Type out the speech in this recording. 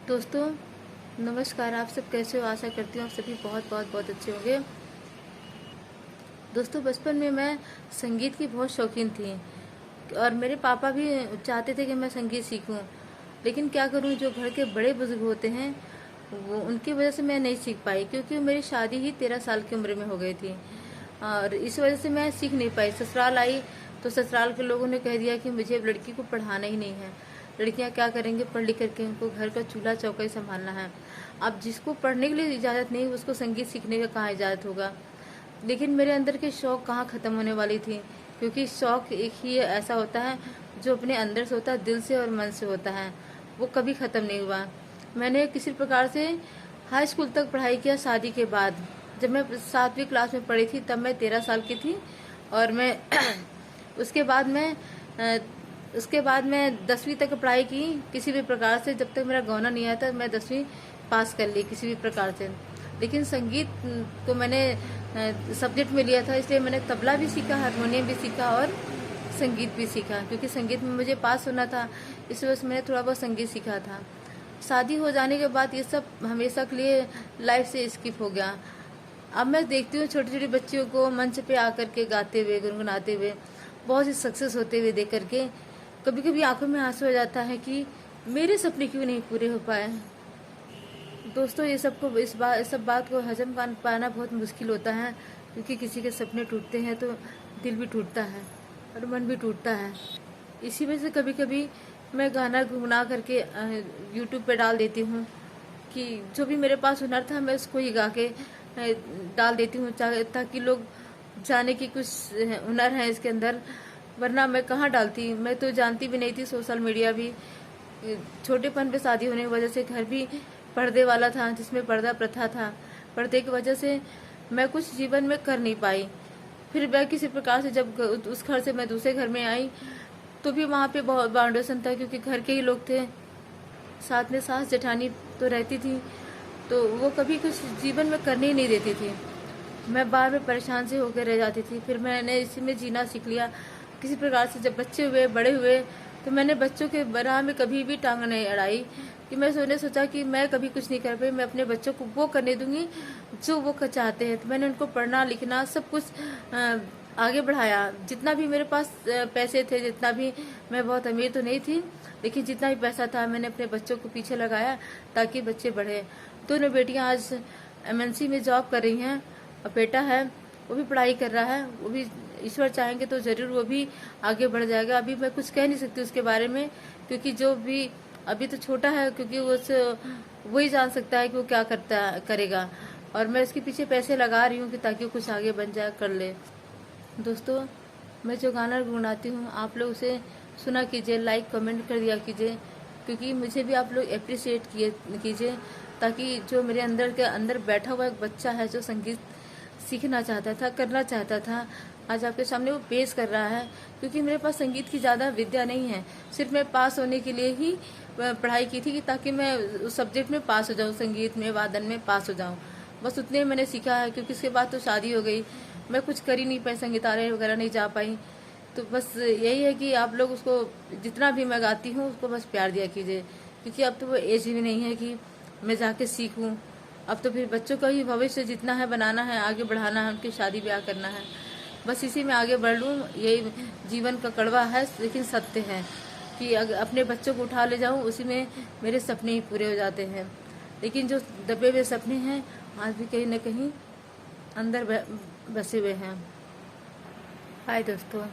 दोस्तों नमस्कार। आप सब कैसे हो? आशा करती हूँ आप सभी बहुत बहुत बहुत अच्छे होंगे। दोस्तों बचपन में मैं संगीत की बहुत शौकीन थी और मेरे पापा भी चाहते थे कि मैं संगीत सीखूं, लेकिन क्या करूं, जो घर के बड़े बुजुर्ग होते हैं वो उनकी वजह से मैं नहीं सीख पाई, क्योंकि मेरी शादी ही 13 साल की उम्र में हो गई थी और इस वजह से मैं सीख नहीं पाई। ससुराल आई तो ससुराल के लोगों ने कह दिया कि मुझे अब लड़की को पढ़ाना ही नहीं है, लड़कियां क्या करेंगे पढ़ लिख करके, उनको घर का चूल्हा चौका ही संभालना है। अब जिसको पढ़ने के लिए इजाज़त नहीं उसको संगीत सीखने का कहाँ इजाज़त होगा। लेकिन मेरे अंदर के शौक़ कहाँ ख़त्म होने वाली थी, क्योंकि शौक़ एक ही ऐसा होता है जो अपने अंदर से होता है, दिल से और मन से होता है, वो कभी ख़त्म नहीं हुआ। मैंने किसी प्रकार से हाई स्कूल तक पढ़ाई किया। शादी के बाद जब मैं 7वीं क्लास में पढ़ी थी तब मैं 13 साल की थी और मैं उसके बाद मैं अ, उसके बाद मैं 10वीं तक पढ़ाई की किसी भी प्रकार से। जब तक मेरा गौना नहीं आया था मैं 10वीं पास कर ली किसी भी प्रकार से। लेकिन संगीत को मैंने सब्जेक्ट में लिया था, इसलिए मैंने तबला भी सीखा, हारमोनियम भी सीखा और संगीत भी सीखा, क्योंकि संगीत में मुझे पास होना था, इस वजह से मैंने थोड़ा बहुत संगीत सीखा था। शादी हो जाने के बाद ये सब हमेशा के लिए लाइफ से स्किप हो गया। अब मैं देखती हूँ छोटी छोटी बच्चियों को मंच पे आकर के गाते हुए, गुनगुनाते हुए, बहुत ही सक्सेस होते हुए देख करके कभी कभी आंखों में आंसू आ जाता है कि मेरे सपने क्यों नहीं पूरे हो पाए। दोस्तों ये सब बात को हजम पाना बहुत मुश्किल होता है, क्योंकि किसी के सपने टूटते हैं तो दिल भी टूटता है और मन भी टूटता है। इसी वजह से कभी कभी मैं गाना गुनगुना करके यूट्यूब पे डाल देती हूँ कि जो भी मेरे पास हुनर था मैं उसको ही गा के डाल देती हूँ, ताकि लोग जाने की कुछ हुनर है इसके अंदर, वरना मैं कहाँ डालती। मैं तो जानती भी नहीं थी सोशल मीडिया भी। छोटेपन पे शादी होने की वजह से घर भी पर्दे वाला था, जिसमें पर्दा प्रथा था। पर्दे की वजह से मैं कुछ जीवन में कर नहीं पाई। फिर मैं किसी प्रकार से जब उस घर से मैं दूसरे घर में आई तो भी वहाँ पे बहुत बाउंडेशन था, क्योंकि घर के ही लोग थे, साथ में सास जेठानी तो रहती थी, तो वो कभी कुछ जीवन में करने ही नहीं देती थी। मैं बार बार परेशान से होकर रह जाती थी। फिर मैंने इसी में जीना सीख लिया किसी प्रकार से। जब बच्चे हुए, बड़े हुए, तो मैंने बच्चों के राह में कभी भी टांग नहीं अड़ाई, कि मैंने सोचा कि मैं कभी कुछ नहीं कर पाई, मैं अपने बच्चों को वो करने दूंगी जो वो चाहते हैं। तो मैंने उनको पढ़ना लिखना सब कुछ आगे बढ़ाया। जितना भी मेरे पास पैसे थे, जितना भी, मैं बहुत अमीर तो नहीं थी, लेकिन जितना भी पैसा था मैंने अपने बच्चों को पीछे लगाया ताकि बच्चे बढ़े। दोनों बेटियां आज MNC में जॉब कर रही हैं और बेटा है वो भी पढ़ाई कर रहा है। वो भी ईश्वर चाहेंगे तो जरूर वो भी आगे बढ़ जाएगा। अभी मैं कुछ कह नहीं सकती उसके बारे में, क्योंकि जो भी अभी तो छोटा है, क्योंकि वही जान सकता है कि वो क्या करेगा। और मैं इसके पीछे पैसे लगा रही हूँ कि ताकि वो कुछ आगे बन जाए, कर ले। दोस्तों मैं जो गाना गुनगुनाती हूँ आप लोग उसे सुना कीजिए, लाइक कमेंट कर दिया कीजिए, क्योंकि मुझे भी आप लोग अप्रिशिएट कीजिए, ताकि जो मेरे अंदर के अंदर बैठा हुआ एक बच्चा है जो संगीत सीखना चाहता था, करना चाहता था, आज आपके सामने वो पेश कर रहा है। क्योंकि मेरे पास संगीत की ज़्यादा विद्या नहीं है, सिर्फ मैं पास होने के लिए ही पढ़ाई की थी, कि ताकि मैं उस सब्जेक्ट में पास हो जाऊँ, संगीत में, वादन में पास हो जाऊँ, बस उतने मैंने सीखा है। क्योंकि उसके बाद तो शादी हो गई, मैं कुछ कर ही नहीं पाई, संगीतालय वगैरह नहीं जा पाई। तो बस यही है कि आप लोग उसको, जितना भी मैं गाती हूँ उसको बस प्यार दिया कीजिए, क्योंकि अब तो वो एज भी नहीं है कि मैं जाके सीखूँ। अब तो फिर बच्चों का ही भविष्य जितना है बनाना है, आगे बढ़ाना है, उनकी शादी ब्याह करना है, बस इसी में आगे बढ़ लूँ। यही जीवन का कड़वा है, लेकिन सत्य है कि अगर अपने बच्चों को उठा ले जाऊँ उसी में मेरे सपने ही पूरे हो जाते हैं। लेकिन जो दबे हुए सपने हैं आज भी कहीं ना कहीं अंदर बसे हुए हैं। हाय दोस्तों।